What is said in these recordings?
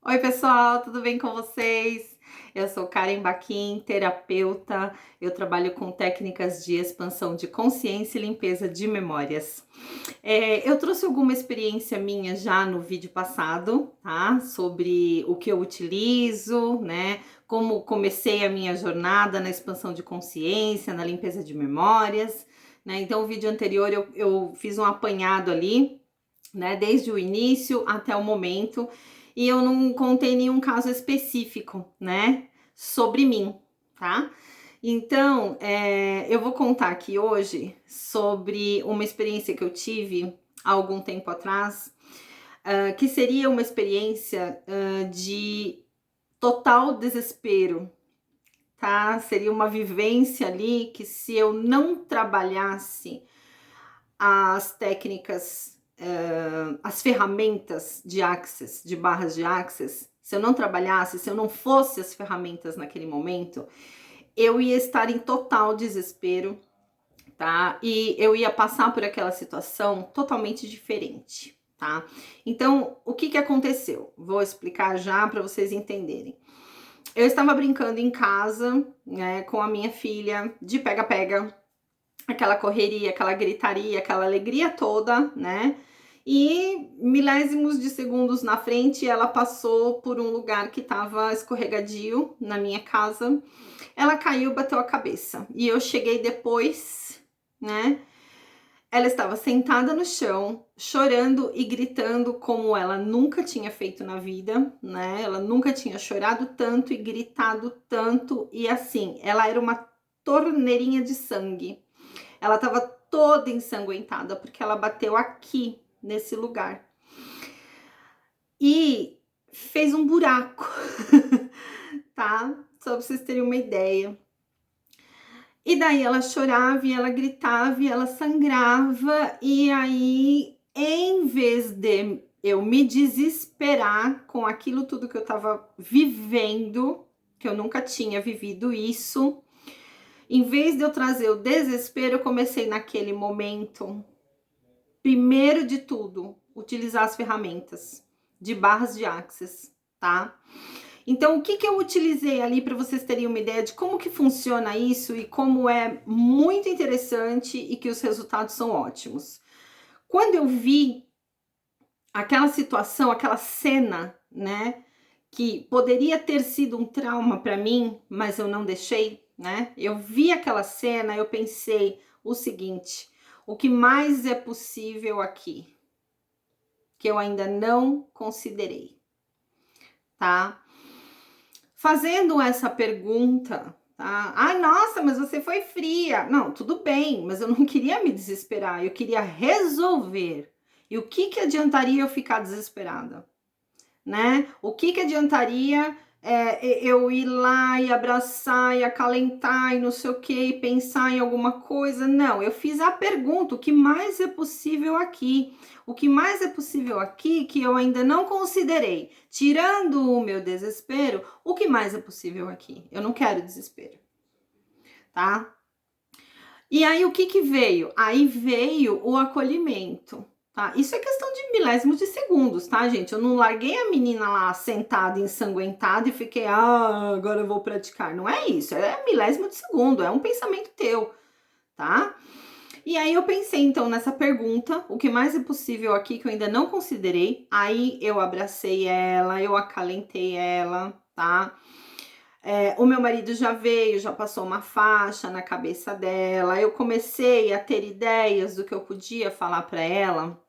Oi, pessoal, tudo bem com vocês? Eu sou Karen Baquim, terapeuta. Eu trabalho com técnicas de expansão de consciência e limpeza de memórias. Eu trouxe alguma experiência minha já no vídeo passado, tá? Sobre o que eu utilizo, né? Como comecei a minha jornada na expansão de consciência, na limpeza de memórias, né? Então, o vídeo anterior eu fiz um apanhado ali, né, desde o início até o momento, e eu não contei nenhum caso específico, né, sobre mim, tá? Então, eu vou contar aqui hoje sobre uma experiência que eu tive há algum tempo atrás, que seria uma experiência de total desespero, tá? Seria uma vivência ali que, se eu não trabalhasse as técnicas, as ferramentas de Access, de barras de Access, se eu não trabalhasse, se eu não fosse as ferramentas naquele momento, eu ia estar em total desespero, tá? E eu ia passar por aquela situação totalmente diferente, tá? Então, o que aconteceu? Vou explicar já para vocês entenderem. Eu estava brincando em casa, né, com a minha filha, de pega-pega, aquela correria, aquela gritaria, aquela alegria toda, né? E milésimos de segundos na frente, ela passou por um lugar que estava escorregadio na minha casa. Ela caiu, bateu a cabeça. E eu cheguei depois, né? Ela estava sentada no chão, chorando e gritando como ela nunca tinha feito na vida, né? Ela nunca tinha chorado tanto e gritado tanto. E assim, ela era uma torneirinha de sangue. Ela estava toda ensanguentada porque ela bateu aqui, nesse lugar. E fez um buraco, tá? Só pra vocês terem uma ideia. E daí ela chorava, e ela gritava, e ela sangrava. E aí, em vez de eu me desesperar com aquilo tudo que eu tava vivendo, que eu nunca tinha vivido isso, em vez de eu trazer o desespero, eu comecei naquele momento, primeiro de tudo, utilizar as ferramentas de barras de Access, tá? Então, o que eu utilizei ali para vocês terem uma ideia de como que funciona isso e como é muito interessante e que os resultados são ótimos. Quando eu vi aquela situação, aquela cena, né, que poderia ter sido um trauma para mim, mas eu não deixei, né? Eu vi aquela cena, eu pensei o seguinte: o que mais é possível aqui que eu ainda não considerei, tá? Fazendo essa pergunta, tá? Ai, nossa, mas você foi fria. Não, tudo bem, mas eu não queria me desesperar, eu queria resolver. E o que adiantaria eu ficar desesperada, né? O que adiantaria eu ir lá e abraçar e acalentar e não sei o que, e pensar em alguma coisa? Não, eu fiz a pergunta: o que mais é possível aqui? O que mais é possível aqui que eu ainda não considerei? Tirando o meu desespero, o que mais é possível aqui? Eu não quero desespero, tá? E aí, o que veio? Aí veio o acolhimento, tá? Isso é questão de milésimos de segundos, tá, gente? Eu não larguei a menina lá sentada, ensanguentada, e fiquei, agora eu vou praticar. Não é isso, é milésimo de segundo, é um pensamento teu, tá? E aí eu pensei, então, nessa pergunta: o que mais é possível aqui que eu ainda não considerei? Aí eu abracei ela, eu acalentei ela, tá? O meu marido já veio, já passou uma faixa na cabeça dela. Eu comecei a ter ideias do que eu podia falar para ela,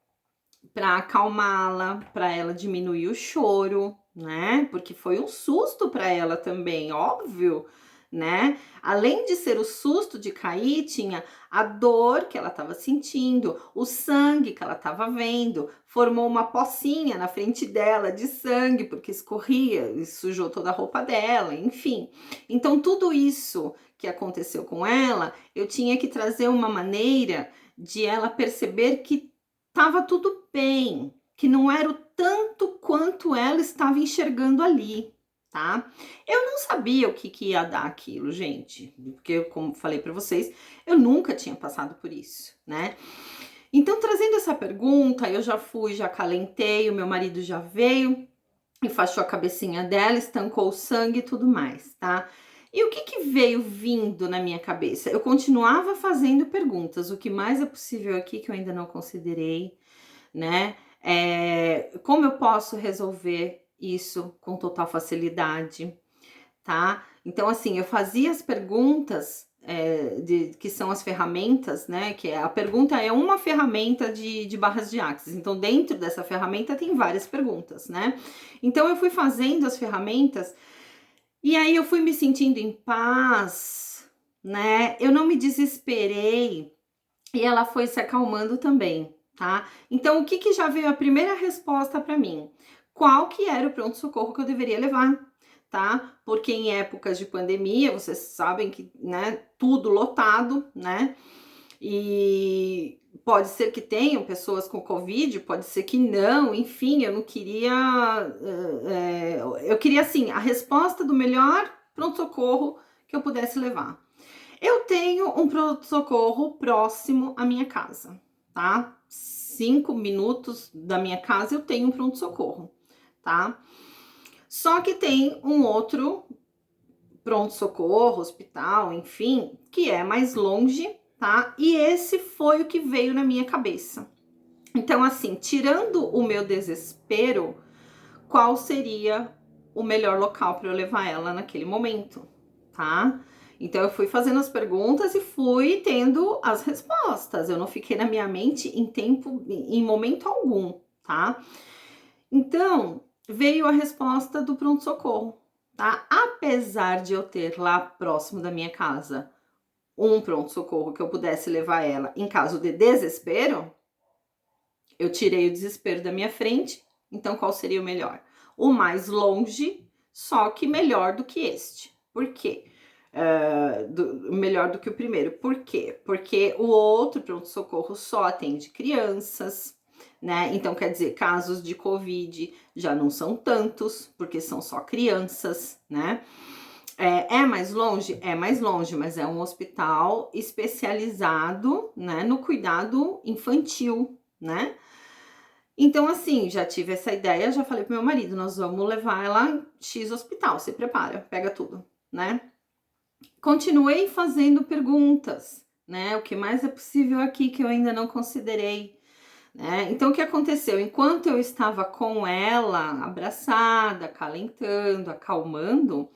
para acalmá-la, para ela diminuir o choro, né? Porque foi um susto para ela também, óbvio, né? Além de ser o susto de cair, tinha a dor que ela estava sentindo, o sangue que ela estava vendo, formou uma pocinha na frente dela de sangue, porque escorria e sujou toda a roupa dela, enfim. Então, tudo isso que aconteceu com ela, eu tinha que trazer uma maneira de ela perceber que estava tudo bem, que não era o tanto quanto ela estava enxergando ali, tá? Eu não sabia o que ia dar aquilo, gente, porque, como falei para vocês, eu nunca tinha passado por isso, né? Então, trazendo essa pergunta, eu já fui, já acalentei, o meu marido já veio, enfaixou a cabecinha dela, estancou o sangue e tudo mais, tá? E o que que veio vindo na minha cabeça? Eu continuava fazendo perguntas, o que mais é possível aqui que eu ainda não considerei, né? Como eu posso resolver isso com total facilidade, tá? Então, assim, eu fazia as perguntas que são as ferramentas, né? A pergunta é uma ferramenta de barras de axis. Então, dentro dessa ferramenta tem várias perguntas, né? Então, eu fui fazendo as ferramentas e aí eu fui me sentindo em paz, né? Eu não me desesperei e ela foi se acalmando também, tá? Então, o que que já veio a primeira resposta para mim? Qual que era o pronto-socorro que eu deveria levar, tá? Porque em épocas de pandemia, vocês sabem que, né, tudo lotado, né? E pode ser que tenham pessoas com Covid, pode ser que não, enfim, eu não queria. Eu queria, assim, a resposta do melhor pronto-socorro que eu pudesse levar. Eu tenho um pronto-socorro próximo à minha casa, tá? 5 minutos da minha casa eu tenho um pronto-socorro, tá? Só que tem um outro pronto-socorro, hospital, enfim, que é mais longe, tá? E esse foi o que veio na minha cabeça. Então, assim, tirando o meu desespero, qual seria o melhor local para eu levar ela naquele momento, tá? Então eu fui fazendo as perguntas e fui tendo as respostas. Eu não fiquei na minha mente em momento algum, tá? Então, veio a resposta do pronto-socorro, tá? Apesar de eu ter lá próximo da minha casa um pronto-socorro que eu pudesse levar ela em caso de desespero, eu tirei o desespero da minha frente. Então, qual seria o melhor? O mais longe, só que melhor do que este. Por quê? Melhor do que o primeiro. Por quê? Porque o outro pronto-socorro só atende crianças, né? Então, quer dizer, casos de Covid já não são tantos, porque são só crianças, né? É mais longe? É mais longe, mas é um hospital especializado, né, no cuidado infantil, né? Então, assim, já tive essa ideia, já falei pro meu marido, nós vamos levar ela em X hospital, se prepara, pega tudo, né? Continuei fazendo perguntas, né? O que mais é possível aqui que eu ainda não considerei, né? Então, o que aconteceu? Enquanto eu estava com ela, abraçada, acalentando, acalmando,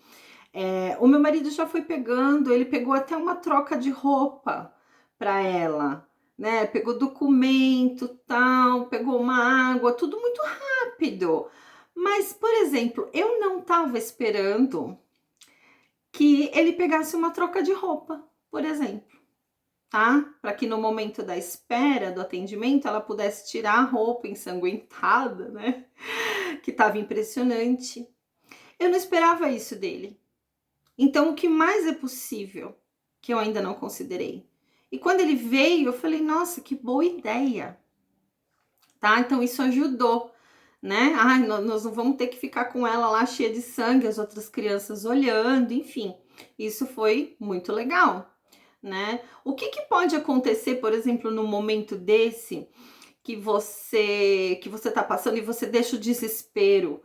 o meu marido já foi pegando, ele pegou até uma troca de roupa para ela, né? Pegou documento, tal, pegou uma água, tudo muito rápido. Mas, por exemplo, eu não estava esperando que ele pegasse uma troca de roupa, por exemplo, tá? Para que no momento da espera do atendimento ela pudesse tirar a roupa ensanguentada, né? Que estava impressionante. Eu não esperava isso dele. Então, o que mais é possível que eu ainda não considerei? E quando ele veio, eu falei, nossa, que boa ideia, tá? Então, isso ajudou, né? Ai, nós não vamos ter que ficar com ela lá cheia de sangue, as outras crianças olhando, enfim. Isso foi muito legal, né? O que que pode acontecer, por exemplo, no momento desse que você tá passando e você deixa o desespero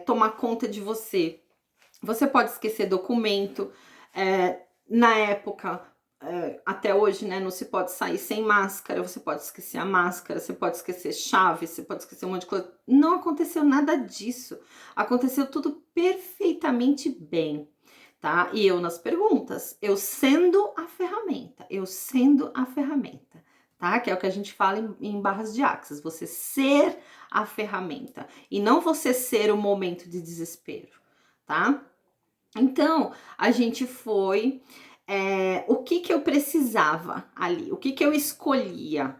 tomar conta de você? Você pode esquecer documento. Na época, até hoje, né, não se pode sair sem máscara, você pode esquecer a máscara, você pode esquecer chave, você pode esquecer um monte de coisa. Não aconteceu nada disso. Aconteceu tudo perfeitamente bem, tá? E eu nas perguntas, eu sendo a ferramenta, tá? Que é o que a gente fala em barras de axis, você ser a ferramenta e não você ser o momento de desespero, tá? Então, a gente foi. O que que eu precisava ali? O que que eu escolhia?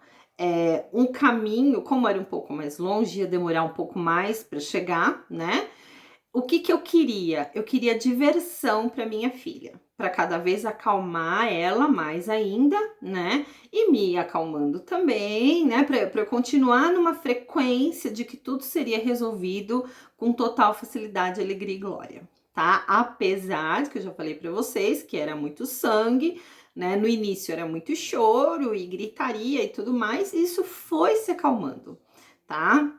Um caminho, como era um pouco mais longe, ia demorar um pouco mais para chegar, né? O que que eu queria? Eu queria diversão para minha filha, para cada vez acalmar ela mais ainda, né? E me acalmando também, né? Para eu continuar numa frequência de que tudo seria resolvido com total facilidade, alegria e glória, tá? Apesar de que eu já falei para vocês que era muito sangue, né? No início era muito choro e gritaria e tudo mais, e isso foi se acalmando, tá?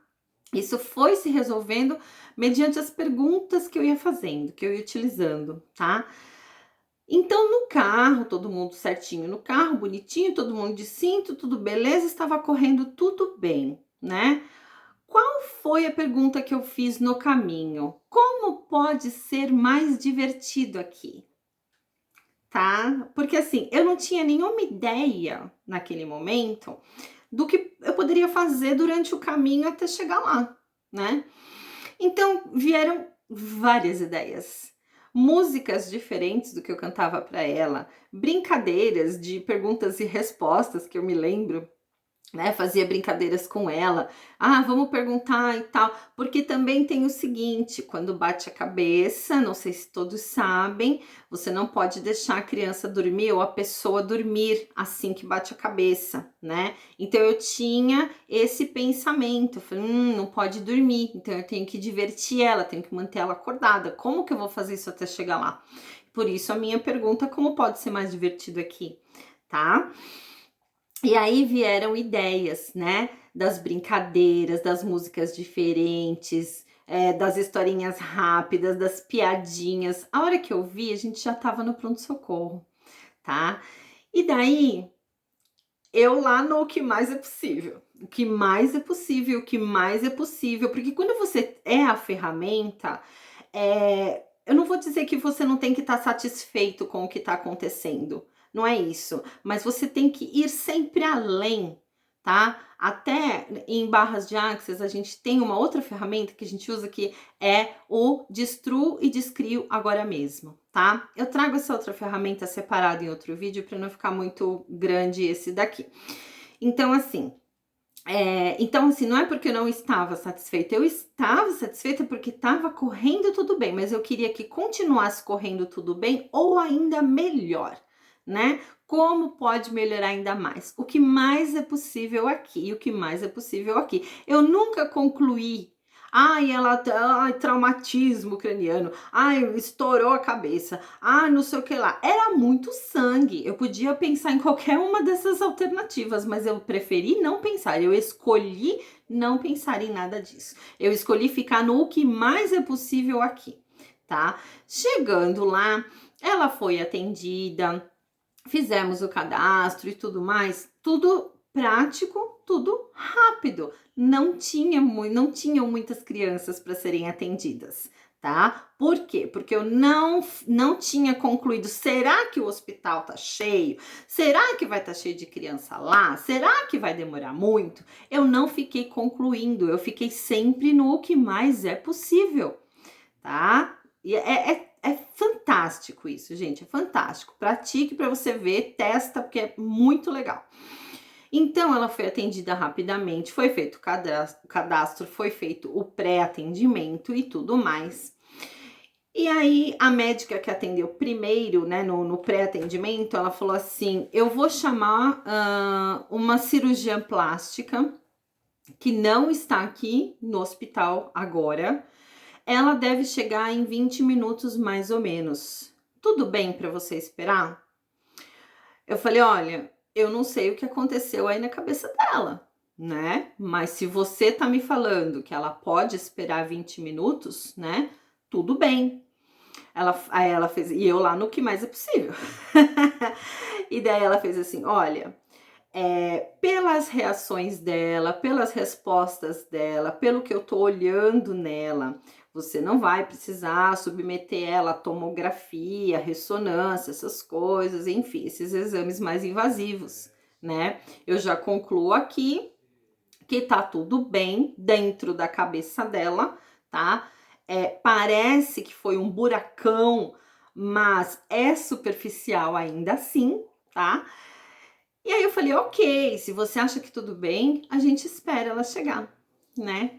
Isso foi se resolvendo mediante as perguntas que eu ia fazendo, que eu ia utilizando, tá? Então, no carro, todo mundo certinho no carro, bonitinho, todo mundo de cinto, tudo beleza, estava correndo tudo bem, né? Qual foi a pergunta que eu fiz no caminho? Como pode ser mais divertido aqui? Tá? Porque assim, eu não tinha nenhuma ideia naquele momento do que eu poderia fazer durante o caminho até chegar lá, né? Então vieram várias ideias, músicas diferentes do que eu cantava para ela, brincadeiras de perguntas e respostas que eu me lembro, né, fazia brincadeiras com ela. Ah, vamos perguntar e tal, porque também tem o seguinte, quando bate a cabeça, não sei se todos sabem, você não pode deixar a criança dormir ou a pessoa dormir assim que bate a cabeça, né? Então eu tinha esse pensamento, eu falei, não pode dormir, então eu tenho que divertir ela, tenho que manter ela acordada. Como que eu vou fazer isso até chegar lá? Por isso a minha pergunta, como pode ser mais divertido aqui, tá? E aí vieram ideias, né, das brincadeiras, das músicas diferentes, das historinhas rápidas, das piadinhas. A hora que eu vi, a gente já estava no pronto-socorro, tá? E daí, eu lá no o que mais é possível. O que mais é possível, o que mais é possível, porque quando você é a ferramenta, eu não vou dizer que você não tem que estar satisfeito com o que está acontecendo, não é isso, mas você tem que ir sempre além, tá? Até em barras de Access a gente tem uma outra ferramenta que a gente usa que é o destruo e descrio agora mesmo, tá? Eu trago essa outra ferramenta separada em outro vídeo para não ficar muito grande esse daqui. Então, assim, não é porque eu não estava satisfeita, eu estava satisfeita porque estava correndo tudo bem, mas eu queria que continuasse correndo tudo bem ou ainda melhor, né? Como pode melhorar ainda mais? O que mais é possível aqui, o que mais é possível aqui. Eu nunca concluí. Ai, traumatismo craniano. Ai, estourou a cabeça. Ah, não sei o que lá. Era muito sangue. Eu podia pensar em qualquer uma dessas alternativas, mas eu preferi não pensar. Eu escolhi não pensar em nada disso. Eu escolhi ficar no que mais é possível aqui, tá? Chegando lá, ela foi atendida, fizemos o cadastro e tudo mais, tudo prático, tudo rápido. Não tinham muitas crianças para serem atendidas, tá? Por quê? Porque eu não tinha concluído. Será que o hospital tá cheio? Será que vai estar cheio de criança lá? Será que vai demorar muito? Eu não fiquei concluindo, eu fiquei sempre no que mais é possível, tá? E é fantástico isso, gente, é fantástico. Pratique para você ver, testa, porque é muito legal. Então, ela foi atendida rapidamente, foi feito o cadastro, foi feito o pré-atendimento e tudo mais. E aí, a médica que atendeu primeiro, né, no pré-atendimento, ela falou assim: eu vou chamar uma cirurgiã plástica que não está aqui no hospital agora. Ela deve chegar em 20 minutos mais ou menos. Tudo bem para você esperar? Eu falei: olha, eu não sei o que aconteceu aí na cabeça dela, né? Mas se você tá me falando que ela pode esperar 20 minutos, né? Tudo bem. Aí ela fez, e eu lá no que mais é possível. E daí ela fez assim: olha, pelas reações dela, pelas respostas dela, pelo que eu tô olhando nela, você não vai precisar submeter ela a tomografia, ressonância, essas coisas, enfim, esses exames mais invasivos, né? Eu já concluo aqui que tá tudo bem dentro da cabeça dela, tá? Parece que foi um buracão, mas é superficial ainda assim, tá? E aí eu falei, ok, se você acha que tudo bem, a gente espera ela chegar, né?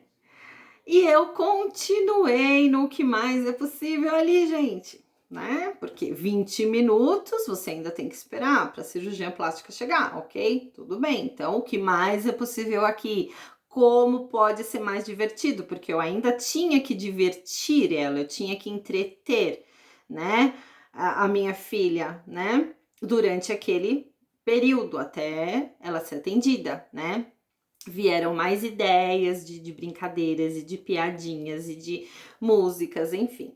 E eu continuei no que mais é possível ali, gente, né? Porque 20 minutos você ainda tem que esperar para a cirurgia plástica chegar, ok? Tudo bem. Então, o que mais é possível aqui? Como pode ser mais divertido? Porque eu ainda tinha que divertir ela, eu tinha que entreter, né? A minha filha, né? Durante aquele período até ela ser atendida, né? vieram mais ideias de brincadeiras e de piadinhas e de músicas, enfim.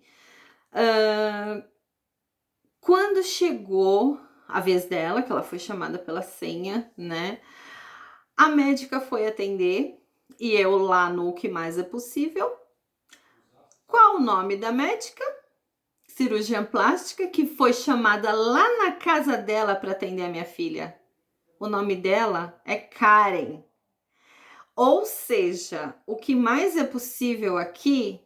Quando chegou a vez dela, que ela foi chamada pela senha, né? A médica foi atender e eu lá no Que Mais É Possível. Qual o nome da médica? Cirurgiã plástica, que foi chamada lá na casa dela para atender a minha filha. O nome dela é Karen. Ou seja, o que mais é possível aqui,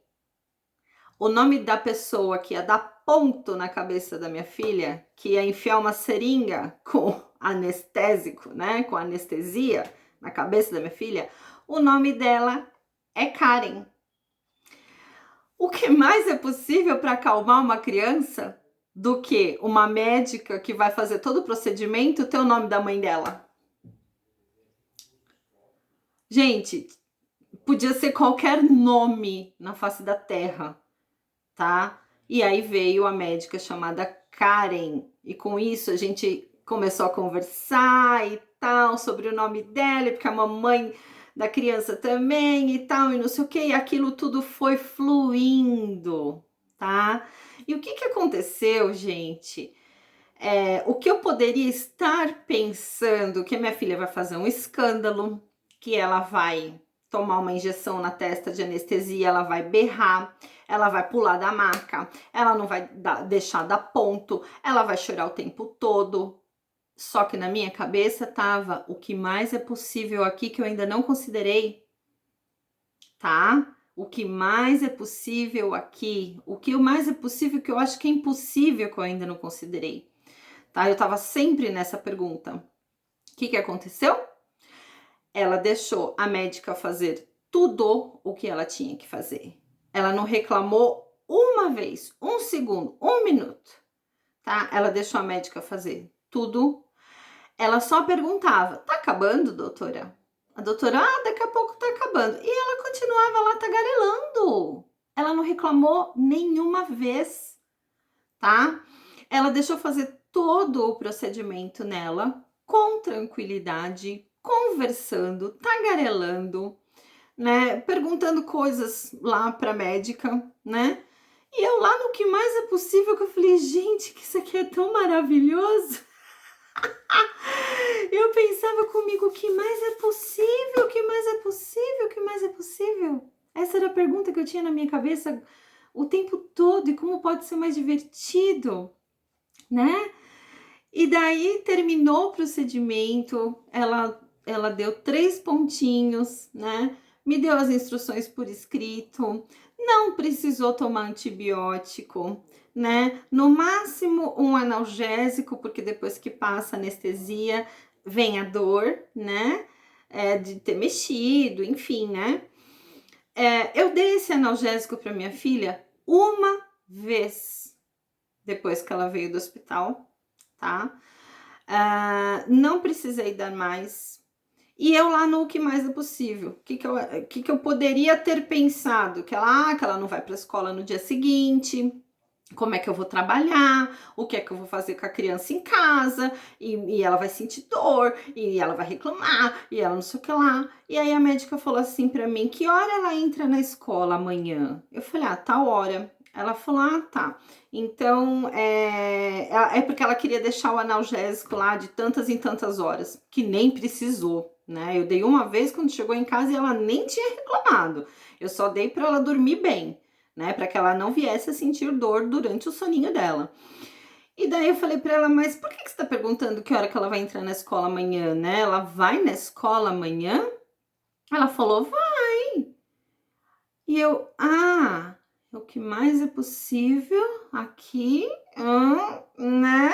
o nome da pessoa que ia dar ponto na cabeça da minha filha, que ia enfiar uma seringa com anestésico, né, com anestesia na cabeça da minha filha, o nome dela é Karen. O que mais é possível para acalmar uma criança do que uma médica que vai fazer todo o procedimento ter o nome da mãe dela? Gente, podia ser qualquer nome na face da terra, tá? E aí veio a médica chamada Karen, e com isso a gente começou a conversar e tal sobre o nome dela, porque a mamãe da criança também e tal, e não sei o que, e aquilo tudo foi fluindo, tá? E o que aconteceu, gente? O que eu poderia estar pensando que a minha filha vai fazer um escândalo, que ela vai tomar uma injeção na testa de anestesia, ela vai berrar, ela vai pular da maca, ela não vai deixar dar ponto, ela vai chorar o tempo todo. Só que na minha cabeça tava o que mais é possível aqui que eu ainda não considerei, tá? O que mais é possível aqui, o que mais é possível que eu acho que é impossível que eu ainda não considerei, tá? Eu tava sempre nessa pergunta. O que aconteceu? Ela deixou a médica fazer tudo o que ela tinha que fazer. Ela não reclamou uma vez, um segundo, um minuto, tá? Ela deixou a médica fazer tudo. Ela só perguntava: tá acabando, doutora? A doutora, daqui a pouco tá acabando. E ela continuava lá tagarelando. Ela não reclamou nenhuma vez, tá? Ela deixou fazer todo o procedimento nela com tranquilidade, conversando, tagarelando, né? Perguntando coisas lá pra médica, né? E eu lá no Que Mais É Possível, que eu falei, gente, que isso aqui é tão maravilhoso. Eu pensava comigo, o que mais é possível? O que mais é possível? O que mais é possível? Essa era a pergunta que eu tinha na minha cabeça o tempo todo, e como pode ser mais divertido, né? E daí terminou o procedimento, ela deu 3 pontinhos, né? Me deu as instruções por escrito, não precisou tomar antibiótico, né? No máximo um analgésico, porque depois que passa a anestesia, vem a dor, né? De ter mexido, enfim, né? Eu dei esse analgésico para minha filha uma vez depois que ela veio do hospital, tá? Não precisei dar mais. E eu lá no Que Mais É Possível, o que eu poderia ter pensado? Que ela não vai para a escola no dia seguinte, como é que eu vou trabalhar, o que é que eu vou fazer com a criança em casa, e ela vai sentir dor, e ela vai reclamar, e ela não sei o que lá. E aí a médica falou assim para mim, que hora ela entra na escola amanhã? Eu falei, tal hora. Ela falou, tá. Então, é porque ela queria deixar o analgésico lá de tantas em tantas horas, que nem precisou, né? Eu dei uma vez quando chegou em casa e ela nem tinha reclamado. Eu só dei para ela dormir bem, né? Para que ela não viesse a sentir dor durante o soninho dela. E daí eu falei para ela, mas por que você tá perguntando que hora que ela vai entrar na escola amanhã, né? Ela vai na escola amanhã? Ela falou, vai. E eu, o que mais é possível aqui, né?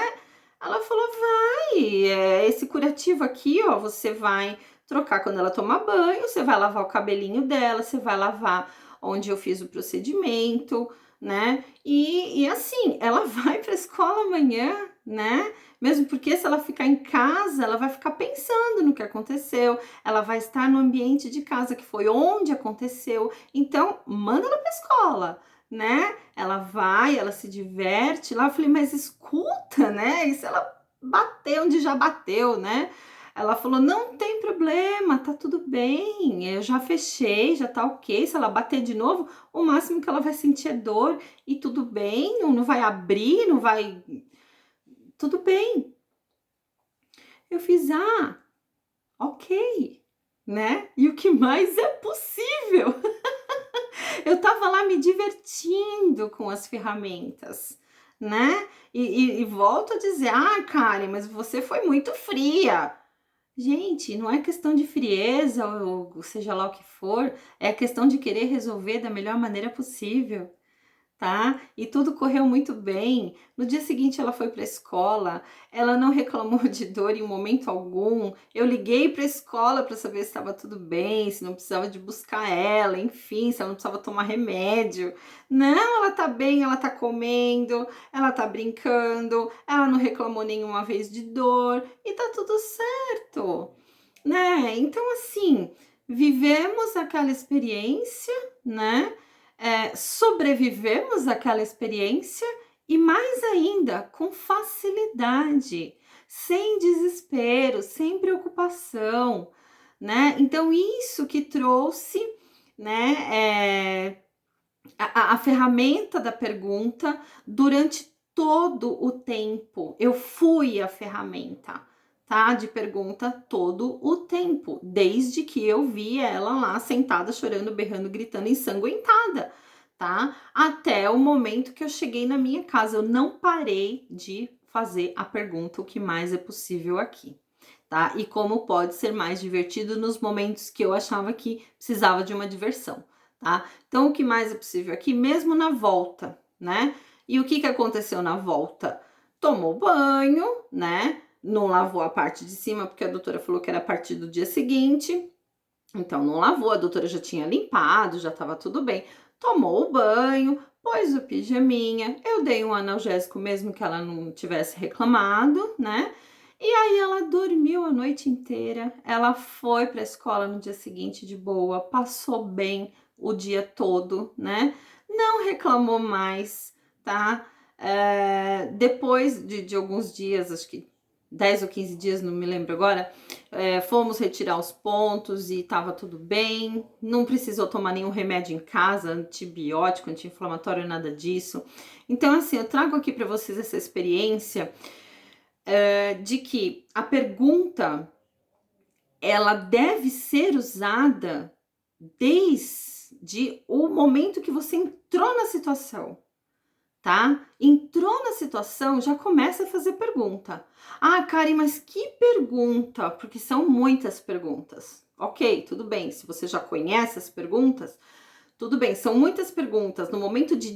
Ela falou, vai, esse curativo aqui, ó, você vai trocar quando ela tomar banho, você vai lavar o cabelinho dela, você vai lavar onde eu fiz o procedimento, né? E assim, ela vai para a escola amanhã, né? Mesmo porque se ela ficar em casa, ela vai ficar pensando no que aconteceu, ela vai estar no ambiente de casa, que foi onde aconteceu. Então, manda ela para a escola, né? Ela vai, ela se diverte lá. Eu falei, mas escuta, né? E se ela bater onde já bateu, né? Ela falou: "Não tem problema, tá tudo bem, eu já fechei, já tá ok, se ela bater de novo, o máximo que ela vai sentir é dor e tudo bem, não vai abrir, não vai tudo bem". Eu fiz: "Ah, ok", né. E o que mais é possível? Eu estava lá me divertindo com as ferramentas, né. E volto a dizer: "Ah, Karen, mas você foi muito fria". Gente, não é questão de frieza ou seja lá o que for, é questão de querer resolver da melhor maneira possível. Tá? E tudo correu muito bem. No dia seguinte ela foi para a escola, ela não reclamou de dor em momento algum. Eu liguei para a escola para saber se estava tudo bem, se não precisava de buscar ela, enfim, se ela não precisava tomar remédio. Não, ela tá bem, ela tá comendo, ela tá brincando, ela não reclamou nenhuma vez de dor e tá tudo certo, né? Então, assim, vivemos aquela experiência, né? Sobrevivemos àquela experiência e mais ainda com facilidade, sem desespero, sem preocupação, né? Então isso que trouxe, né, a ferramenta da pergunta durante todo o tempo. Eu fui a ferramenta, tá? De pergunta todo o tempo, desde que eu vi ela lá sentada, chorando, berrando, gritando, ensanguentada, tá? Até o momento que eu cheguei na minha casa. Eu não parei de fazer a pergunta: o que mais é possível aqui? Tá? E como pode ser mais divertido nos momentos que eu achava que precisava de uma diversão, tá? Então, o que mais é possível aqui, mesmo na volta, né? E o que aconteceu na volta? Tomou banho, né? Não lavou a parte de cima, porque a doutora falou que era a partir do dia seguinte. Então, não lavou, a doutora já tinha limpado, já estava tudo bem. Tomou o banho, pôs o pijaminha, eu dei um analgésico mesmo que ela não tivesse reclamado, né? E aí ela dormiu a noite inteira, ela foi para a escola no dia seguinte de boa, passou bem o dia todo, né? Não reclamou mais, tá? Depois de alguns dias, acho que 10 ou 15 dias, não me lembro agora, fomos retirar os pontos e estava tudo bem, não precisou tomar nenhum remédio em casa, antibiótico, anti-inflamatório, nada disso. Então, assim, eu trago aqui para vocês essa experiência de que a pergunta ela deve ser usada desde o momento que você entrou na situação, tá? Entrou na situação, já começa a fazer pergunta. Ah, Karen, mas que pergunta? Porque são muitas perguntas. Ok, tudo bem. Se você já conhece as perguntas, tudo bem. São muitas perguntas. No momento de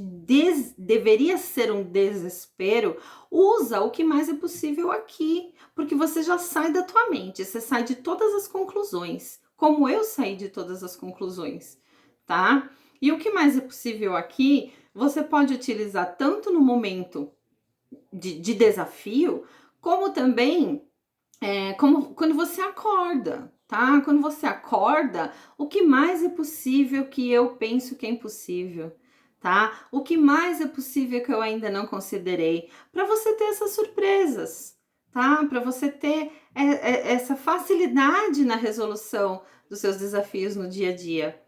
deveria ser um desespero, usa o que mais é possível aqui, porque você já sai da tua mente, você sai de todas as conclusões, como eu saí de todas as conclusões, tá? E o que mais é possível aqui, você pode utilizar tanto no momento de desafio, como também como quando você acorda, tá? Quando você acorda, o que mais é possível que eu penso que é impossível, tá? O que mais é possível que eu ainda não considerei, para você ter essas surpresas, tá? Para você ter essa facilidade na resolução dos seus desafios no dia a dia,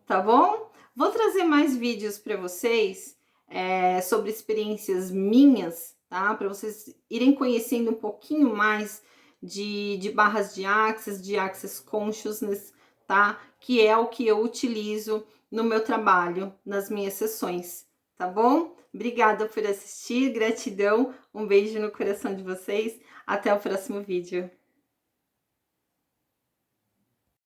tá bom? Vou trazer mais vídeos para vocês sobre experiências minhas, tá? Para vocês irem conhecendo um pouquinho mais de barras de Access Consciousness, tá? Que é o que eu utilizo no meu trabalho, nas minhas sessões, tá bom? Obrigada por assistir, gratidão, um beijo no coração de vocês, até o próximo vídeo.